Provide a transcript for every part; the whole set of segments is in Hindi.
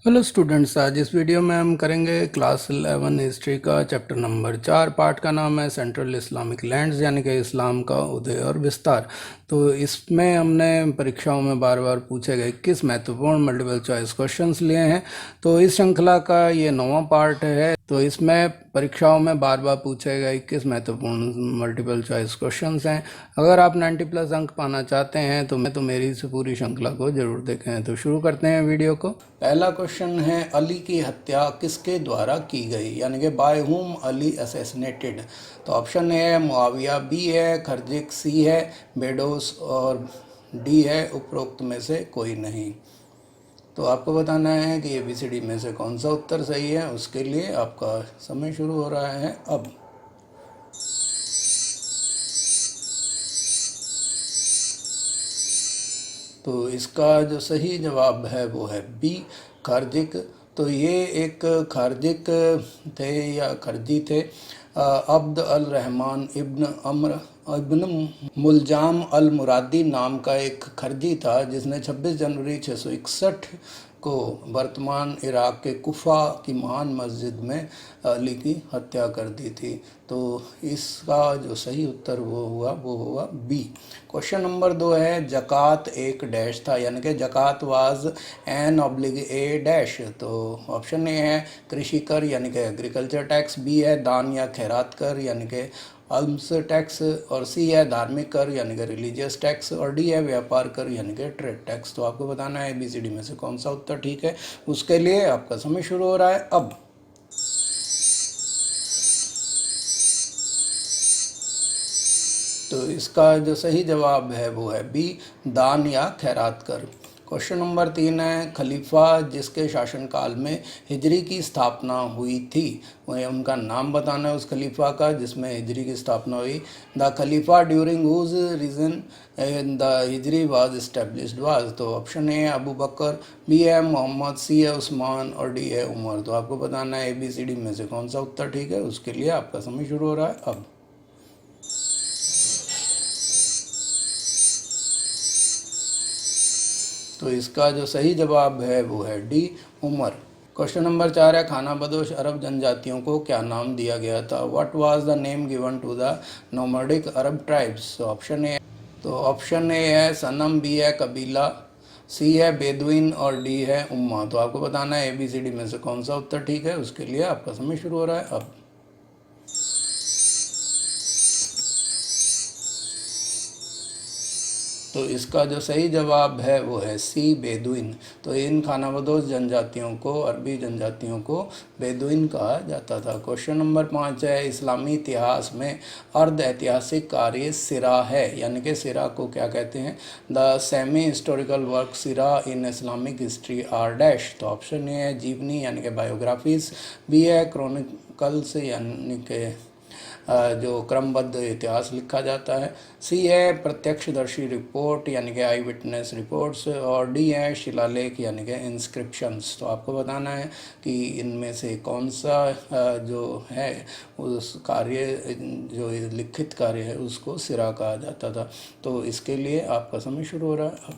हेलो स्टूडेंट्स, आज इस वीडियो में हम करेंगे क्लास 11 हिस्ट्री का चैप्टर नंबर 4। पार्ट का नाम है सेंट्रल इस्लामिक लैंड्स, यानी कि इस्लाम का उदय और विस्तार। तो इसमें हमने परीक्षाओं में बार बार पूछे गए 21 महत्वपूर्ण मल्टीपल चॉइस क्वेश्चंस लिए हैं। तो इस श्रृंखला का ये 9वां पार्ट है। तो इसमें परीक्षाओं में बार बार पूछे गए 21 महत्वपूर्ण मल्टीपल चॉइस क्वेश्चंस हैं। अगर आप 90+ अंक पाना चाहते हैं तो मेरी इस पूरी श्रृंखला को जरूर देखें। तो शुरू करते हैं वीडियो को। पहला क्वेश्चन है, अली की हत्या किसके द्वारा की गई, यानी कि बाय हुम अली असैसिनेटेड। तो ऑप्शन ए है मुआविया, बी है खरजिक, सी है बेडोस और डी है उपरोक्त में से कोई नहीं। तो आपको बताना है कि ABCD में से कौन सा उत्तर सही है। उसके लिए आपका समय शुरू हो रहा है अब। तो इसका जो सही जवाब है वो है बी, खारजिक। तो ये एक खारजिक थे या खरजी थे। अब्द अल रहमान इब्न अम्र इब्न मुलजाम अल मुरादी नाम का एक खरजी था, जिसने 26 जनवरी 661 को वर्तमान इराक के कुफा की महान मस्जिद में अली की हत्या कर दी थी। तो इसका जो सही उत्तर वो हुआ बी। क्वेश्चन नंबर 2 है, जक़ात एक डैश था, यानी कि zakat was an obligatory a dash. तो ऑप्शन ए है कृषि कर, यानी कि एग्रीकल्चर टैक्स, बी है दान या खैरात कर, यानी कि अल्म्स टैक्स, और सी है धार्मिक कर यानी कि रिलीजियस टैक्स, और डी है व्यापार कर यानी कि ट्रेड टैक्स। तो आपको बताना है ABCD में से कौन सा उत्तर ठीक है। उसके लिए आपका समय शुरू हो रहा है अब। तो इसका जो सही जवाब है वो है बी, दान या खैरात कर। क्वेश्चन नंबर 3 है, खलीफा जिसके शासनकाल में हिजरी की स्थापना हुई थी, वह उनका नाम बताना है उस खलीफा का जिसमें हिजरी की स्थापना हुई। The khalifa during whose reign the Hijri was established was. तो option A Abu Bakr, B है मोहम्मद, सी है उस्मान और डी है उमर। तो आपको बताना है ABCD में से कौन सा उत्तर ठीक है। उसके लिए आपका समय शुरू हो रहा है अब। तो इसका जो सही जवाब है वो है डी, उमर। क्वेश्चन नंबर 4 है, खाना बदोश अरब जनजातियों को क्या नाम दिया गया था। What was the name given to the nomadic Arab tribes. Option A है सनम, बी है कबीला, सी है बेदुइन और डी है उम्मा। तो आपको बताना है ABCD में से कौन सा उत्तर ठीक है। उसके लिए आपका समय शुरू हो रहा है अब। तो इसका जो सही जवाब है वो है सी, बेदुइन। तो इन खानाबदोश जनजातियों को, अरबी जनजातियों को बेदुइन कहा जाता था। क्वेश्चन नंबर 5 है, इस्लामी इतिहास में अर्ध ऐतिहासिक कार्य सिरा है, यानी कि सिरा को क्या कहते हैं। द सेमी हिस्टोरिकल वर्क सिरा in Islamic history are dash. तो ऑप्शन ए है जीवनी यानी कि बायोग्राफीज, बी है क्रॉनिकल्स यानी कि जो क्रमबद्ध इतिहास लिखा जाता है, सी है प्रत्यक्षदर्शी रिपोर्ट यानी कि आई विटनेस रिपोर्ट्स, और डी है शिलालेख यानी कि इंस्क्रिप्शंस। तो आपको बताना है कि इनमें से कौन सा जो है उस कार्य, जो लिखित कार्य है उसको सिरा कहा जाता था। तो इसके लिए आपका समय शुरू हो रहा है।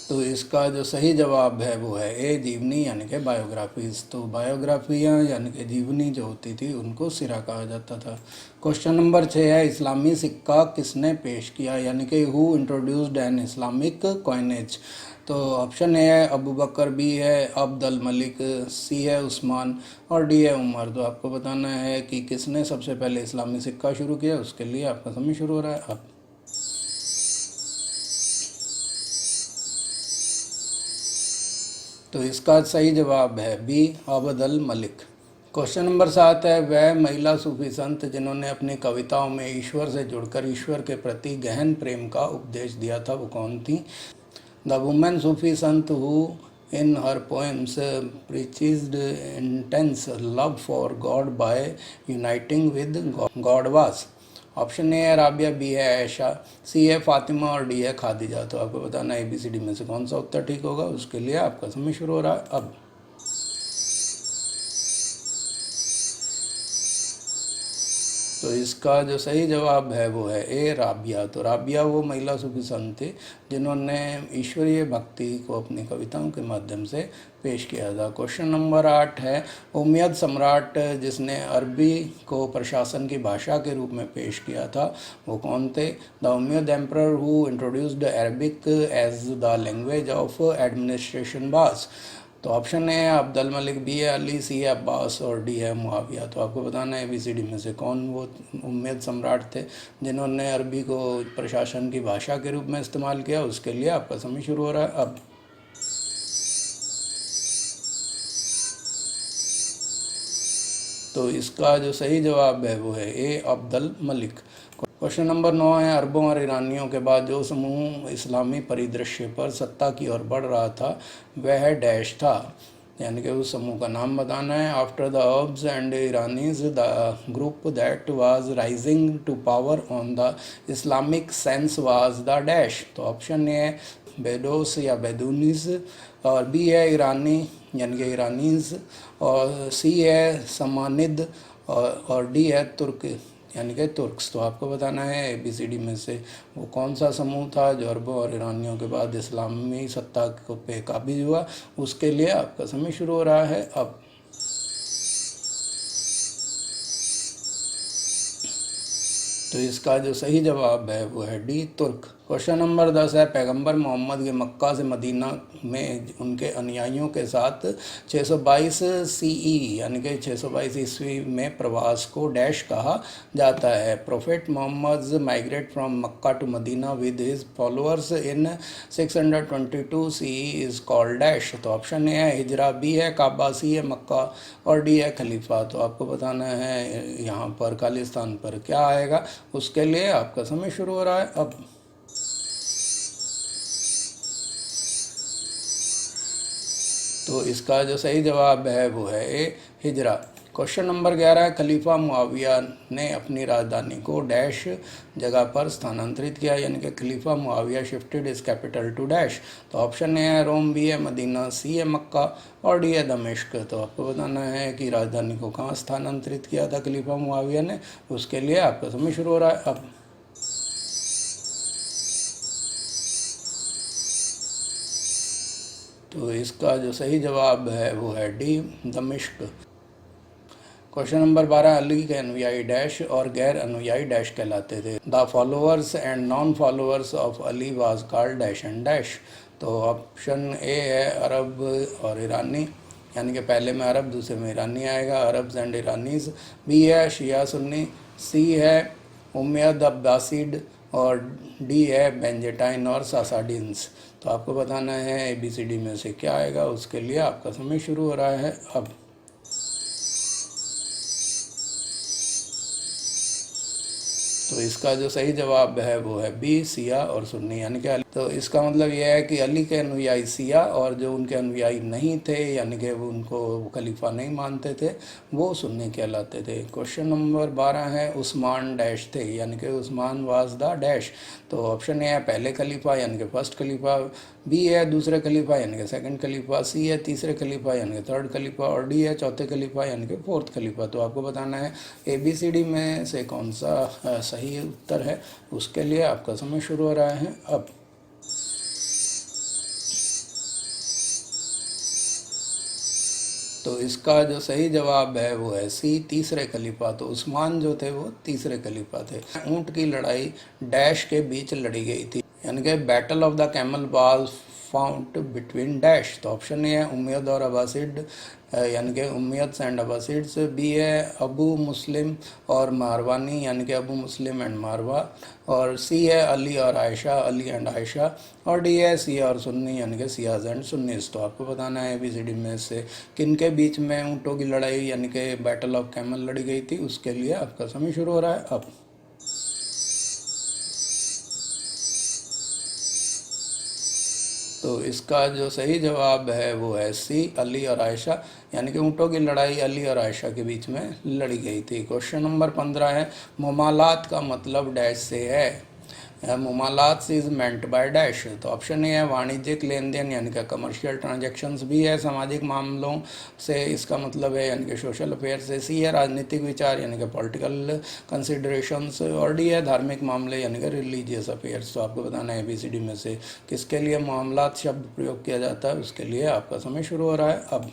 तो इसका जो सही जवाब है वो है ए, जीवनी यानी कि बायोग्राफीज। तो बायोग्राफियाँ यानी कि जीवनी जो होती थी उनको सिरा कहा जाता था। क्वेश्चन नंबर 6 है, इस्लामी सिक्का किसने पेश किया, यानी कि who introduced an Islamic coinage. तो ऑप्शन ए है अबू बकर, बी है अब्द अल मलिक, सी है उस्मान और डी है उमर। तो आपको बताना है कि किसने सबसे पहले इस्लामी सिक्का शुरू किया। उसके लिए आपका समय शुरू हो रहा है अब। तो इसका सही जवाब है बी, अब्द अल मलिक। क्वेश्चन नंबर 7 है, वह महिला सूफी संत जिन्होंने अपनी कविताओं में ईश्वर से जुड़कर ईश्वर के प्रति गहन प्रेम का उपदेश दिया था, वो कौन थी। The women Sufi Sant who in her poems preached intense love for God by uniting with God was। Option A है राबिया, बी है ऐशा, सी है फातिमा और डी है खादिजा। तो आपको बताना है ABCD में से कौन सा उत्तर ठीक होगा। उसके लिए आपका समय शुरू हो रहा है अब। तो इसका जो सही जवाब है वो है ए राबिया। तो राबिया वो महिला सूफी संत थी जिन्होंने ईश्वरीय भक्ति को अपनी कविताओं के माध्यम से पेश किया था। क्वेश्चन नंबर 8 है, उमय्यद सम्राट जिसने अरबी को प्रशासन की भाषा के रूप में पेश किया था वो कौन थे? The Umayyad emperor who introduced Arabic as the language of administration was. तो ऑप्शन ए है अब्दुल मलिक, बी है अली, सी है अब्बास और डी है मुआविया। तो आपको बताना है ABCD में से कौन वो उम्मयद सम्राट थे जिन्होंने अरबी को प्रशासन की भाषा के रूप में इस्तेमाल किया। उसके लिए आपका समय शुरू हो रहा है अब। तो इसका जो सही जवाब है वो है ए अब्दुल मलिक। क्वेश्चन नंबर 9 है, अरबों और ईरानियों के बाद जो समूह इस्लामी परिदृश्य पर सत्ता की ओर बढ़ रहा था वह डैश था, यानी कि उस समूह का नाम बताना है। After the Arabs and Iranians the group that was rising to power on the Islamic sense was the dash. तो ऑप्शन ए है बेडोस या बेदूनीज, और बी है ईरानी यानी कि ईरानीज, और सी है समानिद, और डी है तुर्क यानी कि तुर्क्स। तो आपको बताना है ABCD में से वो कौन सा समूह था जो अरबों और ईरानियों के बाद इस्लामी सत्ता को पे काबिज हुआ। उसके लिए आपका समय शुरू हो रहा है अब। तो इसका जो सही जवाब है वो है डी तुर्क। क्वेश्चन नंबर 10 है, पैगंबर मोहम्मद के मक्का से मदीना में उनके अनुयायियों के साथ 622 CE यानी कि 622 ईस्वी में प्रवास को डैश कहा जाता है। Prophet Mohammad migrate from Mecca to Medina with his followers in 622 CE is called dash. तो ऑप्शन ए है हिजरा, बी है काबा, सी है मक्का और डी है खलीफा। तो आपको बताना है यहाँ पर खालिस्तान पर क्या आएगा। उसके लिए आपका समय शुरू हो रहा है अब। तो इसका जो सही जवाब है वो है ए हिजरा। क्वेश्चन नंबर 11 है, खलीफा मुआविया ने अपनी राजधानी को डैश जगह पर स्थानांतरित किया, यानी कि खलीफा मुआविया शिफ्टेड इस कैपिटल टू डैश। तो ऑप्शन ए है रोम, बी है मदीना, सी है मक्का और डी है दमिश्क। तो आपको बताना है कि राजधानी को कहाँ स्थानांतरित किया था खलीफा मुआविया ने। उसके लिए आपका समय शुरू हो रहा है अब। तो इसका जो सही जवाब है वो है डी दमिश्क। क्वेश्चन नंबर 12, अली के अनुयायी डैश और गैर अनुयायी डैश कहलाते थे। The followers and non followers of Ali was called dash and dash. तो ऑप्शन ए है अरब और ईरानी, यानी कि पहले में अरब दूसरे में ईरानी आएगा, अरब्स एंड ईरानीज। बी है शिया सुन्नी, सी है उमय्यद अब्बासिड और डी है बेंजेटाइन और सासाडिन्स। तो आपको बताना है ABCD में से क्या आएगा। उसके लिए आपका समय शुरू हो रहा है अब। तो इसका जो सही जवाब है वो है बी सिया और सुन्नी, यानी कि तो इसका मतलब यह है कि अली के अनुयायी सिया और जो उनके अनुयायी नहीं थे यानी कि वो उनको खलीफा नहीं मानते थे वो सुन्नी कहलाते थे। क्वेश्चन नंबर 12 है, उस्मान डैश थे, यानी कि उस्मान वाज द डैश। तो ऑप्शन ए है पहले खलीफा यानी कि फर्स्ट खलीफा, बी है दूसरे खलीफा यानी कि सेकंड खलीफा, सी है तीसरे खलीफा यानी कि थर्ड खलीफा और डी है चौथे खलीफा यानी कि फोर्थ खलीफा। तो आपको बताना है ABCD में से कौन सा सही उत्तर है। उसके लिए आपका समय शुरू हो रहा है अब। तो इसका जो सही जवाब है वो है सी तीसरे खलीफा। तो उस्मान जो थे वो तीसरे खलीफा थे। ऊंट की लड़ाई डैश के बीच लड़ी गई थी, यानी कि battle of the camel was found between dash. तो ऑप्शन ए है उमय्यद और अब्बासिड यानी कि उमय्यद एंड अब्बासिड्स, बी है अबू मुस्लिम और मारवानी यानी कि अबू मुस्लिम एंड मारवा, और सी है अली और आयशा, अली एंड आयशा, और डी है सिया और सुन्नी यानी कि सियाज एंड सुन्नीस। तो आपको बताना है ABCD में से किन के बीच में ऊँटों की लड़ाई यानी कि बैटल ऑफ कैमल लड़ी गई थी। उसके लिए आपका समय शुरू हो रहा है अब। तो इसका जो सही जवाब है वो है सी अली और आयशा, यानी कि ऊँटों की लड़ाई अली और आयशा के बीच में लड़ी गई थी। क्वेश्चन नंबर 15 है, मुमालात का मतलब डैश से है। मुमालात इज मेंट बाय डैश। तो ऑप्शन ए है वाणिज्यिक लेन देन यानी कि कमर्शियल ट्रांजैक्शंस। बी है सामाजिक मामलों से, इसका मतलब है यानी कि सोशल अफेयर्स से। सी है राजनीतिक विचार यानी कि पॉलिटिकल कंसिडरेशंस। और डी है धार्मिक मामले यानी कि रिलीजियस अफेयर्स। तो आपको बताना है ABCD में से किसके लिए मामलात शब्द प्रयोग किया जाता है, उसके लिए आपका समय शुरू हो रहा है अब।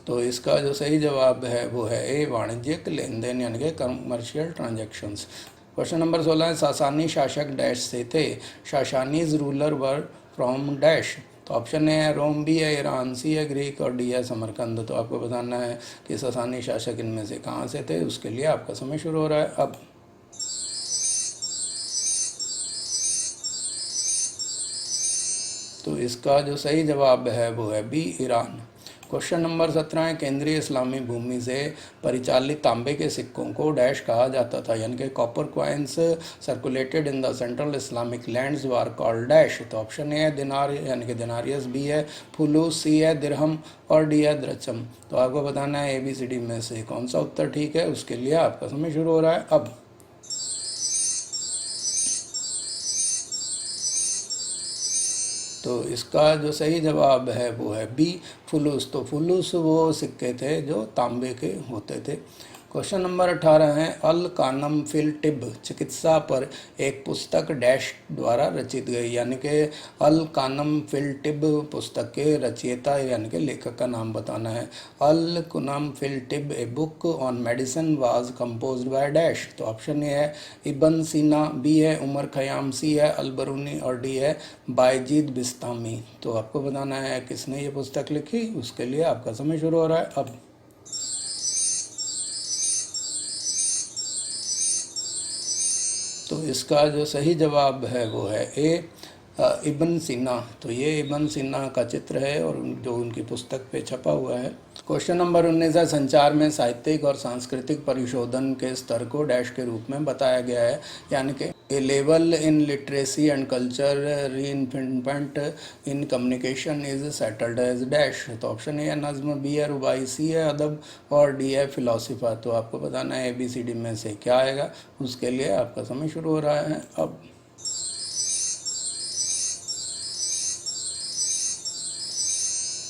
तो इसका जो सही जवाब है वो है ए वाणिज्यिक लेन देन यानी कि कमर्शियल ट्रांजैक्शंस। क्वेश्चन नंबर 16 है सासानी शासक डैश से थे। शासानीज रूलर वर फ्रॉम डैश। तो ऑप्शन ए है रोम, बी है ईरान, सी है ग्रीक और डी है समरकंद। तो आपको बताना है कि सासानी शासक इनमें से कहाँ से थे, उसके लिए आपका समय शुरू हो रहा है अब। तो इसका जो सही जवाब है वो है बी ईरान। क्वेश्चन नंबर 17 है केंद्रीय इस्लामी भूमि से परिचालित तांबे के सिक्कों को डैश कहा जाता था, यानी कि copper coins circulated in the central Islamic lands were called dash. तो ऑप्शन ए है दिनार यानी कि दिनारियस, बी है फुलूस, सी है दिरहम और डी है द्रचम। तो आपको बताना है ABCD में से कौन सा उत्तर ठीक है, उसके लिए आपका समय शुरू हो रहा है अब। तो इसका जो सही जवाब है वो है बी फुलूस। तो फुलूस वो सिक्के थे जो तांबे के होते थे। क्वेश्चन नंबर 18 है अल कानम फिल टिब चिकित्सा पर एक पुस्तक डैश द्वारा रचित गई, यानी कि अल कानम फिल टिब पुस्तक के रचयिता यानी कि लेखक का नाम बताना है। Al Qanun fil Tibb a book on medicine was composed by dash. तो ऑप्शन ए है इब्न सीना, बी है उमर खयाम, सी है अलबरूनी और डी है बायजीद बिस्तामी। तो आपको बताना है किसने ये पुस्तक लिखी, उसके लिए आपका समय शुरू हो रहा है अब। तो इसका जो सही जवाब है वो है ए इब्न सीना। तो ये इब्न सीना का चित्र है और जो उनकी पुस्तक पे छपा हुआ है। क्वेश्चन नंबर 19 है संचार में साहित्यिक और सांस्कृतिक परिशोधन के स्तर को डैश के रूप में बताया गया है, यानी कि a level in literacy and culture refinement in communication is settled as dash. तो ऑप्शन ए है नज्म, बी है रुबाई, सी है अदब और डी है फिलोसफा। तो आपको बताना है ABCD में से क्या आएगा, उसके लिए आपका समय शुरू हो रहा है अब।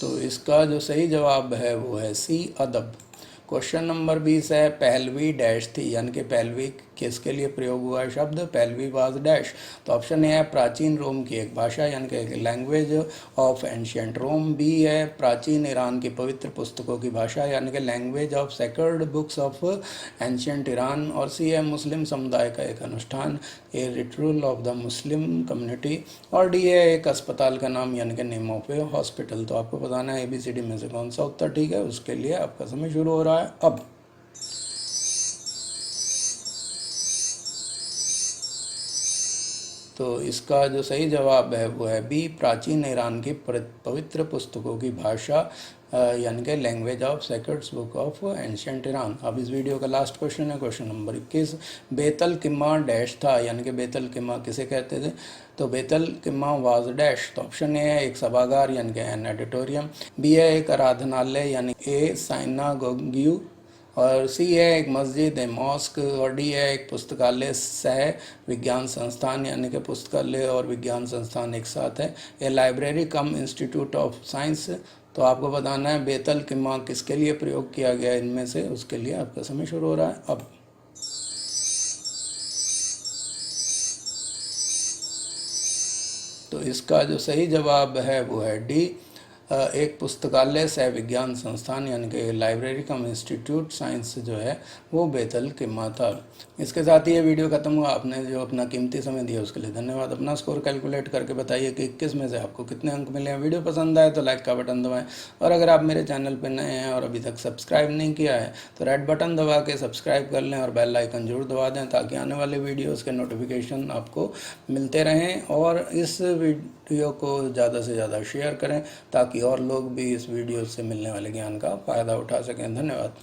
तो इसका जो सही जवाब है वो है सी अदब। क्वेश्चन नंबर 20 है पहलवी डैश थी, यानी कि पहलवी किसके लिए प्रयोग हुआ है शब्द, पहलवी वाज डैश। तो ऑप्शन ए है प्राचीन रोम की एक भाषा यानी कि language of ancient Rome, B है प्राचीन ईरान की पवित्र पुस्तकों की भाषा यानी कि language of sacred books of ancient Iran, और सी है मुस्लिम समुदाय का एक अनुष्ठान a ritual of the Muslim community, और डी है एक अस्पताल का नाम यानी कि नेम ऑफ ए हॉस्पिटल। तो आपको बताना है ABCD में से कौन सा उत्तर ठीक है, उसके लिए आपका समय शुरू हो रहा है अब। तो इसका जो सही जवाब है वो है बी प्राचीन ईरान की पवित्र पुस्तकों की भाषा यानी कि language of sacred book of ancient Iran. अब इस वीडियो का लास्ट क्वेश्चन है क्वेश्चन नंबर 21 बेतल किम्मा डैश था, यानी कि बेतल किम्मा किसे कहते थे। तो बेतल किम्मा वाज डैश। तो ऑप्शन ए है एक सभागार यानी कि एन एडिटोरियम, बी है एक आराधनालय यानी ए साइनागोग्यू, और सी है एक मस्जिद है मॉस्क, और डी है एक पुस्तकालय सह विज्ञान संस्थान यानी कि पुस्तकालय और विज्ञान संस्थान एक साथ है a library cum institute of science. तो आपको बताना है बेतल किम्मा किसके लिए प्रयोग किया गया इनमें से, उसके लिए आपका समय शुरू हो रहा है अब। तो इसका जो सही जवाब है वो है डी एक पुस्तकालय सह विज्ञान संस्थान यानी कि लाइब्रेरी कम इंस्टीट्यूट साइंस जो है वो बेतल किम्मा था। इसके साथ ही ये वीडियो खत्म हुआ। आपने जो अपना कीमती समय दिया उसके लिए धन्यवाद। अपना स्कोर कैलकुलेट करके बताइए कि 21 में से आपको कितने अंक मिले हैं। वीडियो पसंद आए तो लाइक का बटन दबाएं, और अगर आप मेरे चैनल पर नए हैं और अभी तक सब्सक्राइब नहीं किया है तो रेड बटन दबा के सब्सक्राइब कर लें और बेल आइकन जरूर दबा दें ताकि आने वाले वीडियोज़ के नोटिफिकेशन आपको मिलते रहें। और इस वीडियो को ज़्यादा से ज़्यादा शेयर करें ताकि और लोग भी इस वीडियो से मिलने वाले ज्ञान का फ़ायदा उठा सकें। धन्यवाद।